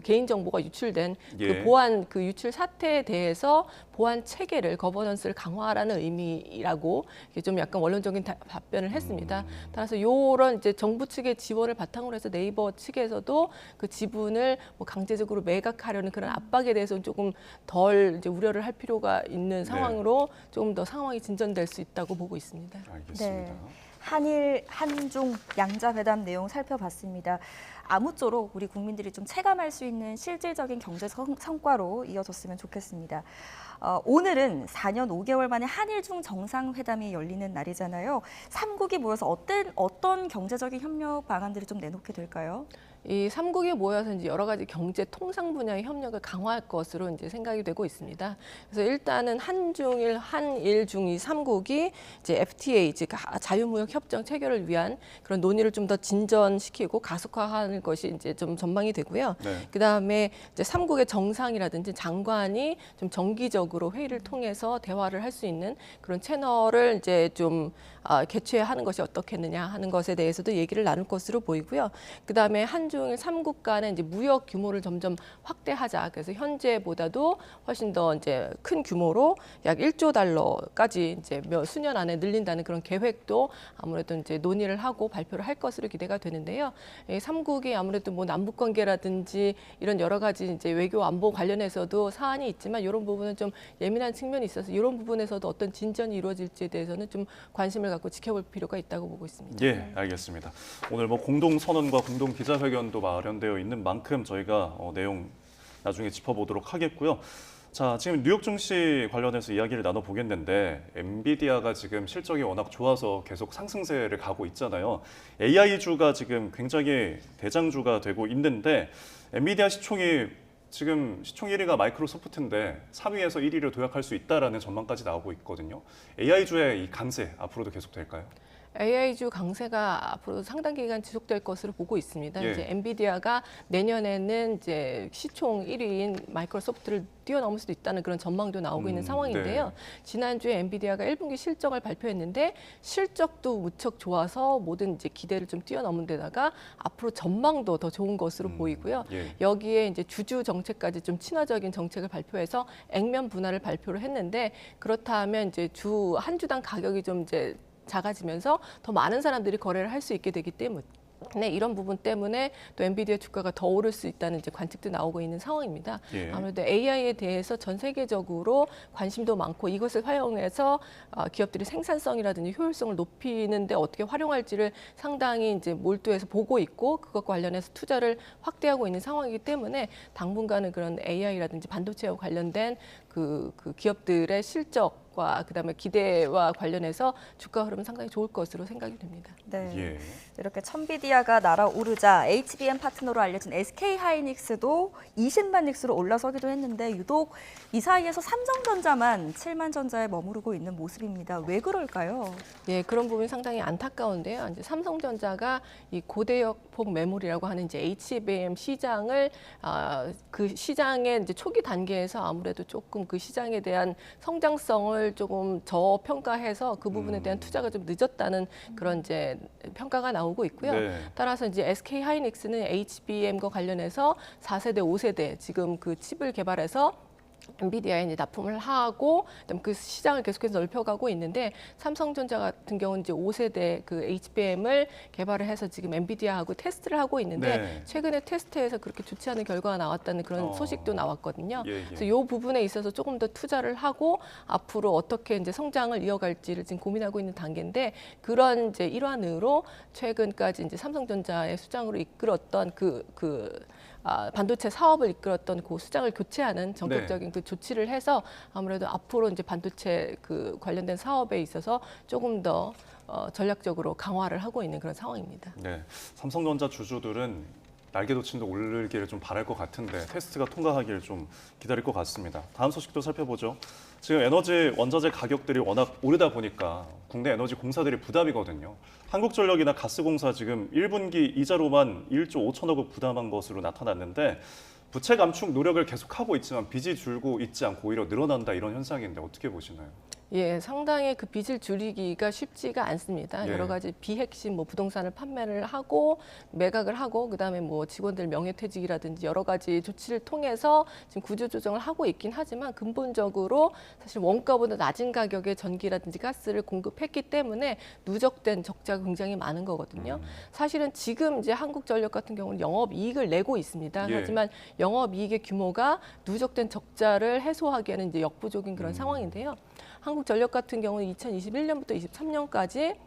Speaker 19: 개인 정보가 유출된
Speaker 1: 예.
Speaker 19: 그 보안 그 유출 사태에 대해서 보안 체계를 거버넌스를 강화하라는 의미라고 좀 약간 원론적인 답변을 했습니다. 따라서 이런 이제 정부 측의 지원을 바탕으로 해서 네이버 측에서도 그 지분을 뭐 강제적으로 매각하려는 그런 압박에 대해서는 조금 덜 이제 우려를 할 필요가 있는 상황으로 조금 더 상황이 진전될 수 있다고 보고 있습니다.
Speaker 1: 알겠습니다.
Speaker 2: 한일, 한중 양자회담 내용 살펴봤습니다. 아무쪼록 우리 국민들이 좀 체감할 수 있는 실질적인 경제 성과로 이어졌으면 좋겠습니다. 오늘은 4년 5개월 만에 한일중 정상회담이 열리는 날이잖아요. 3국이 모여서 어떤 경제적인 협력 방안들을 좀 내놓게 될까요?
Speaker 19: 이 3국이 모여서 이제 여러 가지 경제 통상 분야의 협력을 강화할 것으로 이제 생각이 되고 있습니다. 그래서 일단은 한중일, 한일중 이 3국이 이제 FTA, 즉 자유무역 협정 체결을 위한 그런 논의를 좀 더 진전시키고 가속화하는 것이 이제 좀 전망이 되고요.
Speaker 1: 네.
Speaker 19: 그다음에 이제 3국의 정상이라든지 장관이 좀 정기적으로 회의를 통해서 대화를 할 수 있는 그런 채널을 이제 좀 개최하는 것이 어떻겠느냐 하는 것에 대해서도 얘기를 나눌 것으로 보이고요. 그다음에 한중일 3국 간의 이제 무역 규모를 점점 확대하자. 그래서 현재보다도 훨씬 더 이제 큰 규모로 약 1조 달러까지 이제 몇 수년 안에 늘린다는 그런 계획도 아무래도 이제 논의를 하고 발표를 할 것으로 기대가 되는데요. 이 3국이 아무래도 뭐 남북 관계라든지 이런 여러 가지 이제 외교 안보 관련해서도 사안이 있지만 이런 부분은 좀 예민한 측면이 있어서 이런 부분에서도 어떤 진전이 이루어질지에 대해서는 좀 관심을 갖고 지켜볼 필요가 있다고 보고 있습니다.
Speaker 1: 예, 알겠습니다. 오늘 뭐 공동 선언과 공동 기자회견도 마련되어 있는 만큼 저희가 내용 나중에 짚어보도록 하겠고요. 자, 지금 뉴욕 증시 관련해서 이야기를 나눠보겠는데 엔비디아가 지금 실적이 워낙 좋아서 계속 상승세를 가고 있잖아요. AI주가 지금 굉장히 대장주가 되고 있는데 엔비디아 시총이 지금 시총 1위가 마이크로소프트인데 3위에서 1위를 도약할 수 있다라는 전망까지 나오고 있거든요. AI주의 이 강세 앞으로도 계속 될까요?
Speaker 19: AI주 강세가 앞으로 상당 기간 지속될 것으로 보고 있습니다.
Speaker 1: 예.
Speaker 19: 이제 엔비디아가 내년에는 이제 시총 1위인 마이크로소프트를 뛰어넘을 수도 있다는 그런 전망도 나오고 있는 상황인데요.
Speaker 1: 네.
Speaker 19: 지난주에 엔비디아가 1분기 실적을 발표했는데 실적도 무척 좋아서 모든 이제 기대를 좀 뛰어넘은 데다가 앞으로 전망도 더 좋은 것으로 보이고요.
Speaker 1: 예.
Speaker 19: 여기에 이제 주주 정책까지 좀 친화적인 정책을 발표해서 액면 분할을 발표를 했는데 그렇다 하면 이제 한 주당 가격이 좀 이제 작아지면서 더 많은 사람들이 거래를 할 수 있게 되기 때문에 이런 부분 때문에 또 엔비디아 주가가 더 오를 수 있다는 이제 관측도 나오고 있는 상황입니다.
Speaker 1: 예.
Speaker 19: 아무래도 AI에 대해서 전 세계적으로 관심도 많고 이것을 활용해서 기업들이 생산성이라든지 효율성을 높이는 데 어떻게 활용할지를 상당히 이제 몰두해서 보고 있고 그것과 관련해서 투자를 확대하고 있는 상황이기 때문에 당분간은 그런 AI라든지 반도체와 관련된 그 기업들의 실적과 그다음에 기대와 관련해서 주가 흐름은 상당히 좋을 것으로 생각이 됩니다.
Speaker 2: 네.
Speaker 1: 예.
Speaker 2: 이렇게 천비디아가 날아오르자 HBM 파트너로 알려진 SK하이닉스도 20만 닉스로 올라서기도 했는데 유독 이 사이에서 삼성전자만 7만 전자에 머무르고 있는 모습입니다. 왜 그럴까요?
Speaker 19: 예, 그런 부분이 상당히 안타까운데요. 이제 삼성전자가 이 고대역폭 메모리라고 하는 이제 HBM 시장을 그 시장의 이제 초기 단계에서 아무래도 조금 그 시장에 대한 성장성을 조금 저평가해서 그 부분에 대한 투자가 좀 늦었다는 그런 이제 평가가 나오고 있고요.
Speaker 1: 네.
Speaker 19: 따라서 이제 SK하이닉스는 HBM과 관련해서 4세대, 5세대 지금 그 칩을 개발해서 엔비디아에 이제 납품을 하고 그 시장을 계속해서 넓혀가고 있는데 삼성전자 같은 경우는 이제 5세대 그 HBM을 개발을 해서 지금 엔비디아하고 테스트를 하고 있는데
Speaker 1: 네.
Speaker 19: 최근에 테스트에서 그렇게 좋지 않은 결과가 나왔다는 그런 소식도 나왔거든요.
Speaker 1: 예, 예.
Speaker 19: 그래서 이 부분에 있어서 조금 더 투자를 하고 앞으로 어떻게 이제 성장을 이어갈지를 지금 고민하고 있는 단계인데 그런 이제 일환으로 최근까지 이제 삼성전자의 수장으로 이끌었던 반도체 사업을 이끌었던 그 수장을 교체하는 전격적인 그 조치를 해서 아무래도 앞으로 이제 반도체 그 관련된 사업에 있어서 조금 더 전략적으로 강화를 하고 있는 그런 상황입니다.
Speaker 1: 네, 삼성전자 주주들은 날개도침도 오르기를 좀 바랄 것 같은데 테스트가 통과하기를 좀 기다릴 것 같습니다. 다음 소식도 살펴보죠. 지금 에너지 원자재 가격들이 워낙 오르다 보니까 국내 에너지 공사들이 부담이거든요. 한국전력이나 가스공사 지금 1분기 이자로만 1조 5천억 원 부담한 것으로 나타났는데 부채 감축 노력을 계속하고 있지만 빚이 줄고 있지 않고 오히려 늘어난다 이런 현상인데 어떻게 보시나요?
Speaker 19: 예, 상당히 그 빚을 줄이기가 쉽지가 않습니다.
Speaker 1: 예.
Speaker 19: 여러 가지 비핵심 부동산을 판매를 하고 매각을 하고 그다음에 직원들 명예퇴직이라든지 여러 가지 조치를 통해서 지금 구조조정을 하고 있긴 하지만 근본적으로 사실 원가보다 낮은 가격의 전기라든지 가스를 공급했기 때문에 누적된 적자가 굉장히 많은 거거든요. 사실은 지금 이제 한국전력 같은 경우는 영업이익을 내고 있습니다.
Speaker 20: 예.
Speaker 19: 하지만 영업이익의 규모가 누적된 적자를 해소하기에는 이제 역부족인 그런 상황인데요. 한국전력 같은 경우는 2021년부터 23년까지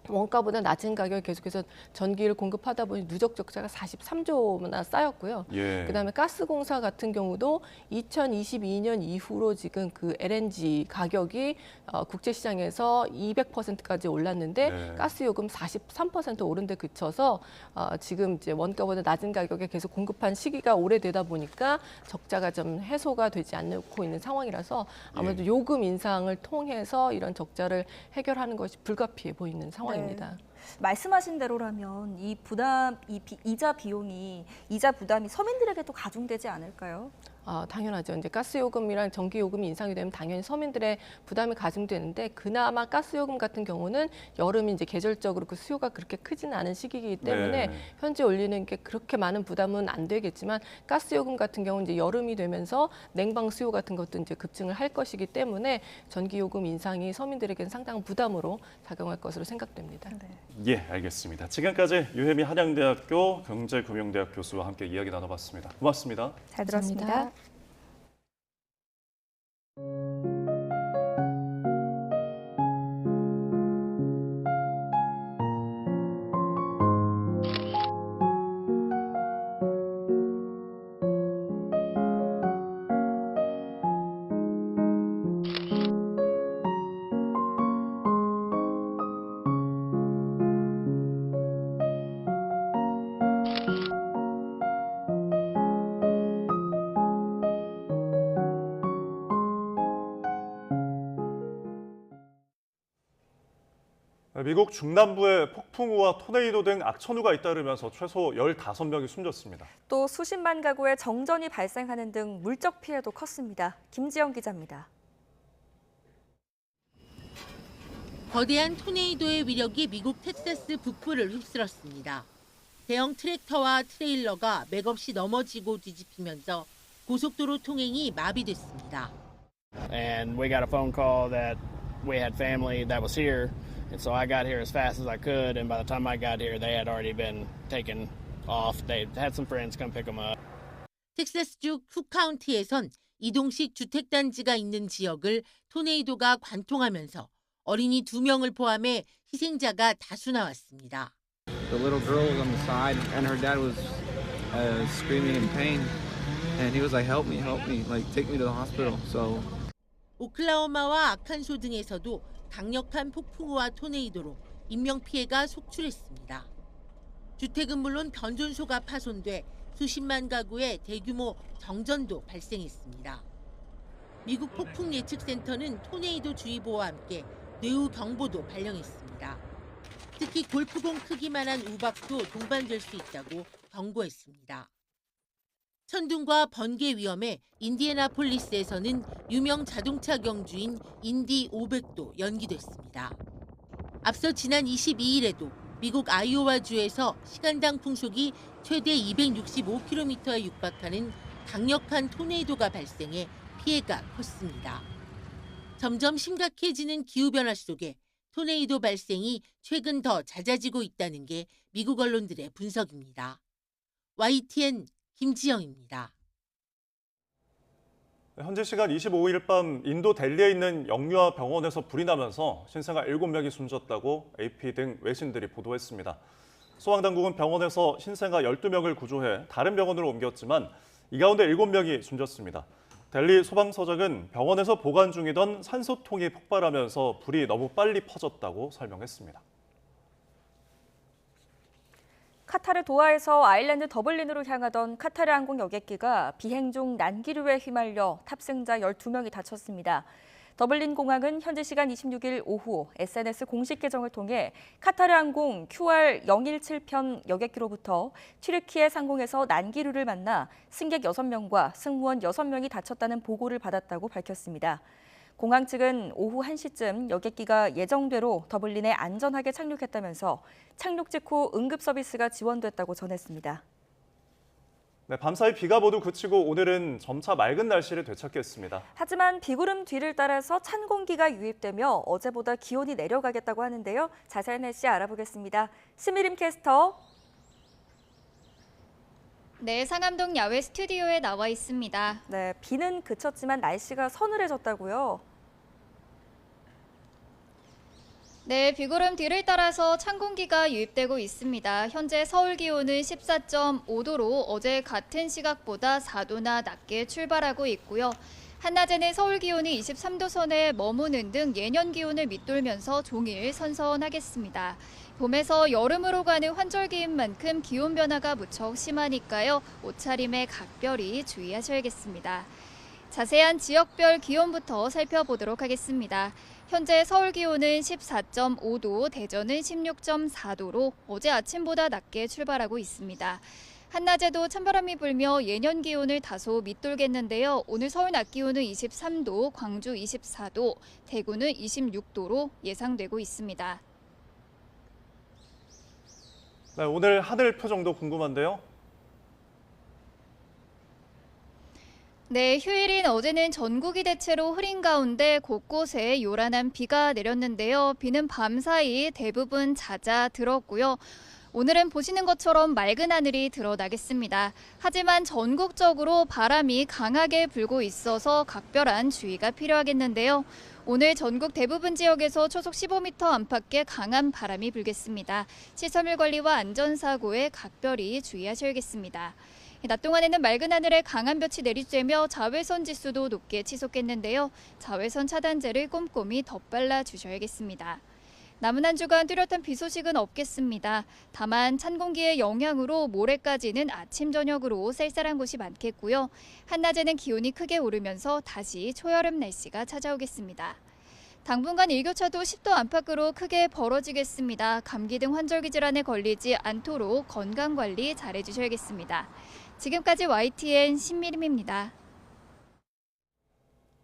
Speaker 19: 원가보다 낮은 가격에 계속해서 전기를 공급하다 보니 누적 적자가 43조나 쌓였고요.
Speaker 1: 예.
Speaker 19: 그다음에 가스공사 같은 경우도 2022년 이후로 지금 그 LNG 가격이 국제시장에서 200%까지 올랐는데
Speaker 1: 네.
Speaker 19: 가스요금 43% 오른 데 그쳐서 지금 이제 원가보다 낮은 가격에 계속 공급한 시기가 오래되다 보니까 적자가 좀 해소가 되지 않고 있는 상황이라서 아무래도 요금 인상을 통해서 이런 적자를 해결하는 것이 불가피해 보이는 상황입니다.
Speaker 2: 말씀하신 대로라면 이 부담, 이자 비용이 이자 부담이 서민들에게도 가중되지 않을까요?
Speaker 19: 당연하죠. 이제 가스요금이랑 전기요금이 인상이 되면 당연히 서민들의 부담이 가중되는데 그나마 가스요금 같은 경우는 여름이 이제 계절적으로 그 수요가 그렇게 크지는 않은 시기이기 때문에
Speaker 20: 네.
Speaker 19: 현재 올리는 게 그렇게 많은 부담은 안 되겠지만 가스요금 같은 경우는 이제 여름이 되면서 냉방 수요 같은 것도 이제 급증을 할 것이기 때문에 전기요금 인상이 서민들에게는 상당한 부담으로 작용할 것으로 생각됩니다.
Speaker 1: 예, 알겠습니다. 지금까지 유혜미 한양대학교 경제금융대학 교수와 함께 이야기 나눠봤습니다. 고맙습니다.
Speaker 2: 잘 들었습니다.
Speaker 1: 미국 중남부에 폭풍우와 토네이도 등 악천후가 잇따르면서 최소 15명이 숨졌습니다.
Speaker 2: 또 수십만 가구의 정전이 발생하는 등 물적 피해도 컸습니다. 김지영 기자입니다.
Speaker 20: 거대한 토네이도의 위력이 미국 텍사스 북부를 휩쓸었습니다. 대형 트랙터와 트레일러가 맥없이 넘어지고 뒤집히면서 고속도로 통행이 마비됐습니다.
Speaker 21: And we got a phone call that we had family that was here. And so I got here as fast as I could, and by the time I got here, they had already been taken off. They had some friends come pick them up.
Speaker 20: 텍사스주 쿡 카운티에선 이동식 주택단지가 있는 지역을 토네이도가 관통하면서 어린이 2명을 포함해 희생자가 다수 나왔습니다.
Speaker 22: The little girl was on the side, and her dad was screaming in pain, and he was like, "Help me, like take me to the hospital." So.
Speaker 20: 오클라호마와 아칸소 등에서도 강력한 폭풍우와 토네이도로 인명피해가 속출했습니다. 주택은 물론 변전소가 파손돼 수십만 가구의 대규모 정전도 발생했습니다. 미국 폭풍예측센터는 토네이도 주의보와 함께 뇌우 경보도 발령했습니다. 특히 골프공 크기만한 우박도 동반될 수 있다고 경고했습니다. 천둥과 번개 위험에 인디애나폴리스에서는 유명 자동차 경주인 인디 500도 연기됐습니다. 앞서 지난 22일에도 미국 아이오와주에서 시간당 풍속이 최대 265km에 육박하는 강력한 토네이도가 발생해 피해가 컸습니다. 점점 심각해지는 기후변화 속에 토네이도 발생이 최근 더 잦아지고 있다는 게 미국 언론들의 분석입니다. YTN 김지영입니다.
Speaker 1: 현지 시간 25일 밤 인도 델리에 있는 영유아 병원에서 불이 나면서 신생아 7명이 숨졌다고 AP 등 외신들이 보도했습니다. 소방당국은 병원에서 신생아 12명을 구조해 다른 병원으로 옮겼지만 이 가운데 7명이 숨졌습니다. 델리 소방서장은 병원에서 보관 중이던 산소통이 폭발하면서 불이 너무 빨리 퍼졌다고 설명했습니다.
Speaker 2: 카타르 도하에서 아일랜드 더블린으로 향하던 카타르 항공 여객기가 비행 중 난기류에 휘말려 탑승자 12명이 다쳤습니다. 더블린 공항은 현지 시간 26일 오후 SNS 공식 계정을 통해 카타르 항공 QR017편 여객기로부터 튀르키예 상공에서 난기류를 만나 승객 6명과 승무원 6명이 다쳤다는 보고를 받았다고 밝혔습니다. 공항 측은 오후 1시쯤 여객기가 예정대로 더블린에 안전하게 착륙했다면서 착륙 직후 응급 서비스가 지원됐다고 전했습니다.
Speaker 1: 네, 밤사이 비가 모두 그치고 오늘은 점차 맑은 날씨를 되찾겠습니다.
Speaker 2: 하지만 비구름 뒤를 따라서 찬 공기가 유입되며 어제보다 기온이 내려가겠다고 하는데요. 자세한 날씨 알아보겠습니다. 심미림 캐스터.
Speaker 3: 네, 상암동 야외 스튜디오에 나와 있습니다.
Speaker 2: 네, 비는 그쳤지만 날씨가 서늘해졌다고요?
Speaker 3: 네, 비구름 뒤를 따라서 찬 공기가 유입되고 있습니다. 현재 서울 기온은 14.5도로 어제 같은 시각보다 4도나 낮게 출발하고 있고요. 한낮에는 서울 기온이 23도 선에 머무는 등 예년 기온을 밑돌면서 종일 선선하겠습니다. 봄에서 여름으로 가는 환절기인 만큼 기온 변화가 무척 심하니까요. 옷차림에 각별히 주의하셔야겠습니다. 자세한 지역별 기온부터 살펴보도록 하겠습니다. 현재 서울 기온은 14.5도, 대전은 16.4도로 어제 아침보다 낮게 출발하고 있습니다. 한낮에도 찬바람이 불며 예년 기온을 다소 밑돌겠는데요. 오늘 서울 낮 기온은 23도, 광주 24도, 대구는 26도로 예상되고 있습니다.
Speaker 1: 네, 오늘 하늘 표정도 궁금한데요.
Speaker 3: 네, 휴일인 어제는 전국이 대체로 흐린 가운데 곳곳에 요란한 비가 내렸는데요. 비는 밤사이 대부분 잦아들었고요. 오늘은 보시는 것처럼 맑은 하늘이 드러나겠습니다. 하지만 전국적으로 바람이 강하게 불고 있어서 각별한 주의가 필요하겠는데요. 오늘 전국 대부분 지역에서 초속 15m 안팎의 강한 바람이 불겠습니다. 시설물 관리와 안전사고에 각별히 주의하셔야겠습니다. 낮 동안에는 맑은 하늘에 강한 볕이 내리쬐며 자외선 지수도 높게 치솟겠는데요. 자외선 차단제를 꼼꼼히 덧발라 주셔야겠습니다. 남은 한 주간 뚜렷한 비 소식은 없겠습니다. 다만 찬 공기의 영향으로 모레까지는 아침 저녁으로 쌀쌀한 곳이 많겠고요. 한낮에는 기온이 크게 오르면서 다시 초여름 날씨가 찾아오겠습니다. 당분간 일교차도 10도 안팎으로 크게 벌어지겠습니다. 감기 등 환절기 질환에 걸리지 않도록 건강관리 잘해주셔야겠습니다. 지금까지 YTN 신미림입니다.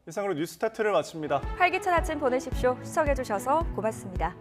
Speaker 1: 이상으로 뉴스타트를 마칩니다.
Speaker 2: 활기찬 아침 보내십시오. 시청해주셔서 고맙습니다.